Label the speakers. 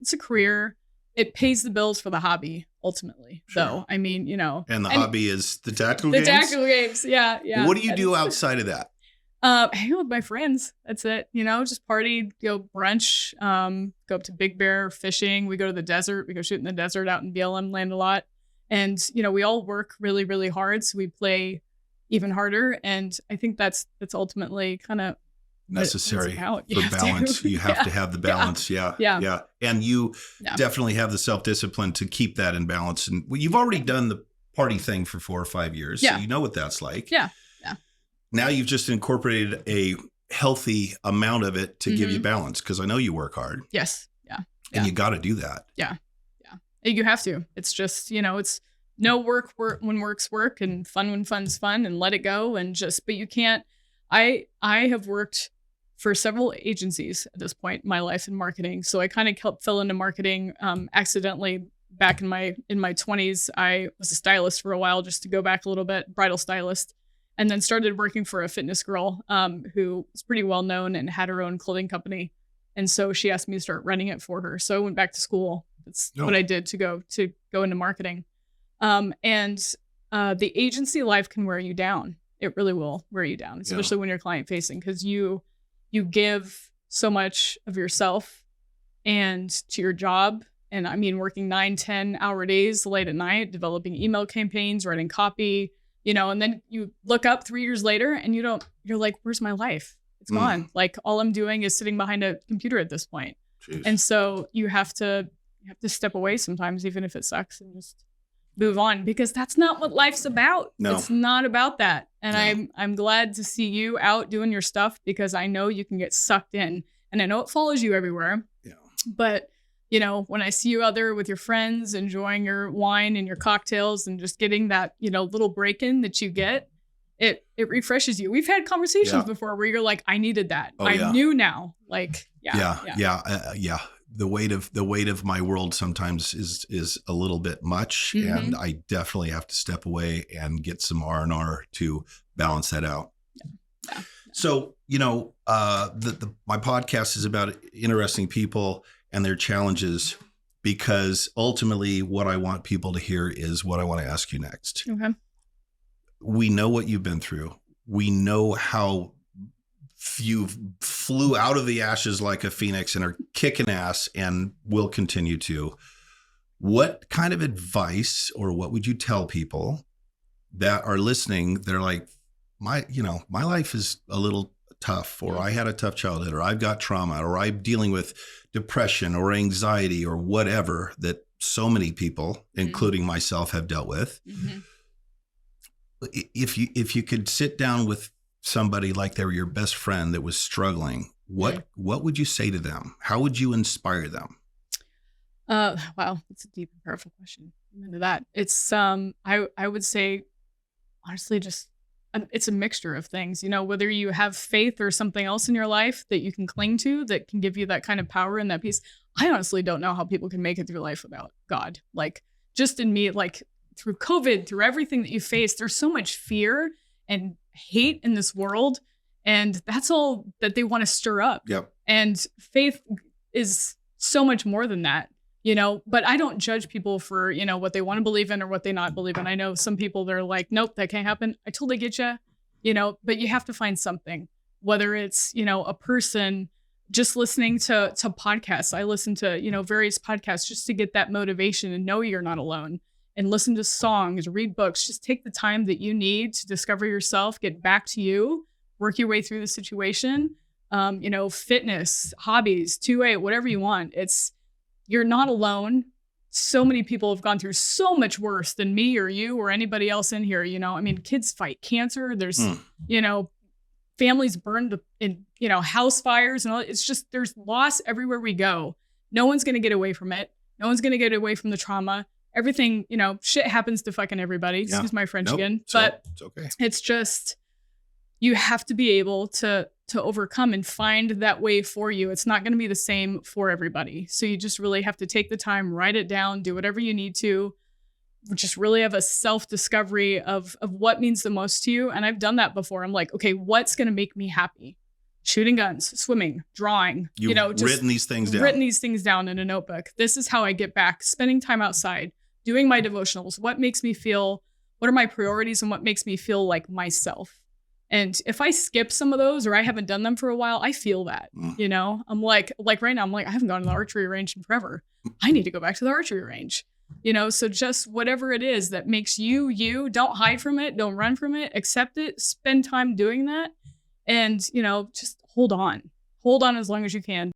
Speaker 1: it's a career. It pays the bills for the hobby ultimately, though. I mean,
Speaker 2: and the hobby is the tactical
Speaker 1: games.
Speaker 2: The
Speaker 1: tactical games. Yeah. Yeah.
Speaker 2: What do you do outside of that?
Speaker 1: Hang out with my friends. That's it. Just party, go brunch, go up to Big Bear fishing. We go to the desert. We go shoot in the desert out in BLM land a lot. And, we all work really, really hard. So we play even harder. And I think that's ultimately kind of
Speaker 2: necessary for balance. You have to have the balance. Yeah. And you definitely have the self-discipline to keep that in balance. And you've already done the party thing for 4 or 5 years. So you know what that's like.
Speaker 1: Yeah.
Speaker 2: Now you've just incorporated a healthy amount of it to give you balance. Cause I know you work hard.
Speaker 1: Yes. Yeah.
Speaker 2: And you got to do that.
Speaker 1: Yeah. Yeah. You have to. It's just, it's no work when work's work and fun when fun's fun and let it go. And but you can't, I have worked for several agencies at this point in my life in marketing. So I kind of fell into marketing accidentally back in my 20s. I was a stylist for a while, just to go back a little bit, bridal stylist, and then started working for a fitness girl who was pretty well known and had her own clothing company. And so she asked me to start running it for her. So I went back to school. That's what I did to go into marketing. And the agency life can wear you down. It really will wear you down, especially when you're client facing, because you give so much of yourself and to your job. And I mean, working 9-10 hour days late at night, developing email campaigns, writing copy, and then you look up 3 years later and you're like, where's my life? It's gone. Like all I'm doing is sitting behind a computer at this point. Jeez. And so you have to step away sometimes, even if it sucks, and just move on, because that's not what life's about. No. It's not about that. And I'm glad to see you out doing your stuff, because I know you can get sucked in, and I know it follows you everywhere. Yeah. But when I see you out there with your friends, enjoying your wine and your cocktails and just getting that, little break in that you get, it refreshes you. We've had conversations before where you're like, I needed that. I knew now. Like, The weight of my world sometimes is a little bit much, and I definitely have to step away and get some R&R to balance that out. Yeah. So, my podcast is about interesting people and their challenges, because ultimately what I want people to hear is what I want to ask you next. Okay. We know what you've been through. We know how you flew out of the ashes like a phoenix and are kicking ass and will continue to. What kind of advice, or what would you tell people that are listening? They're like, my life is a little tough, or I had a tough childhood, or I've got trauma, or I'm dealing with depression or anxiety or whatever that so many people, including myself, have dealt with. Mm-hmm. If you could sit down with somebody like they were your best friend that was struggling, what would you say to them? How would you inspire them? Wow, that's a deep and powerful question. I'm into that. It's I would say, honestly, just it's a mixture of things. Whether you have faith or something else in your life that you can cling to that can give you that kind of power and that peace. I honestly don't know how people can make it through life without God. Like, just in me, like through COVID, through everything that you face, there's so much fear and hate in this world, and that's all that they want to stir up. Yep. And faith is so much more than that, but I don't judge people for, what they want to believe in or what they not believe in. I know some people, they're like, nope, that can't happen. I totally get you, but you have to find something, whether it's, a person just listening to podcasts. I listen to, various podcasts just to get that motivation and know you're not alone. And listen to songs, read books, just take the time that you need to discover yourself, get back to you, work your way through the situation. Fitness, hobbies, 2A, whatever you want. You're not alone. So many people have gone through so much worse than me or you or anybody else in here. Kids fight cancer. There's, families burned in, house fires and all. It's just, there's loss everywhere we go. No one's going to get away from it. No one's going to get away from the trauma. Everything, shit happens to fucking everybody. Excuse my French again. But it's okay. It's just, you have to be able to overcome and find that way for you. It's not going to be the same for everybody. So you just really have to take the time, write it down, do whatever you need to. Just really have a self-discovery of what means the most to you. And I've done that before. I'm like, okay, what's going to make me happy? shooting guns, swimming, drawing,
Speaker 2: just written these things
Speaker 1: down in a notebook. This is how I get back, spending time outside, doing my devotionals. What are my priorities and what makes me feel like myself? And if I skip some of those or I haven't done them for a while, I feel that, I'm like right now, I'm like, I haven't gone to the archery range in forever. I need to go back to the archery range, so just whatever it is that makes you, don't hide from it. Don't run from it, accept it, spend time doing that. And, just hold on as long as you can.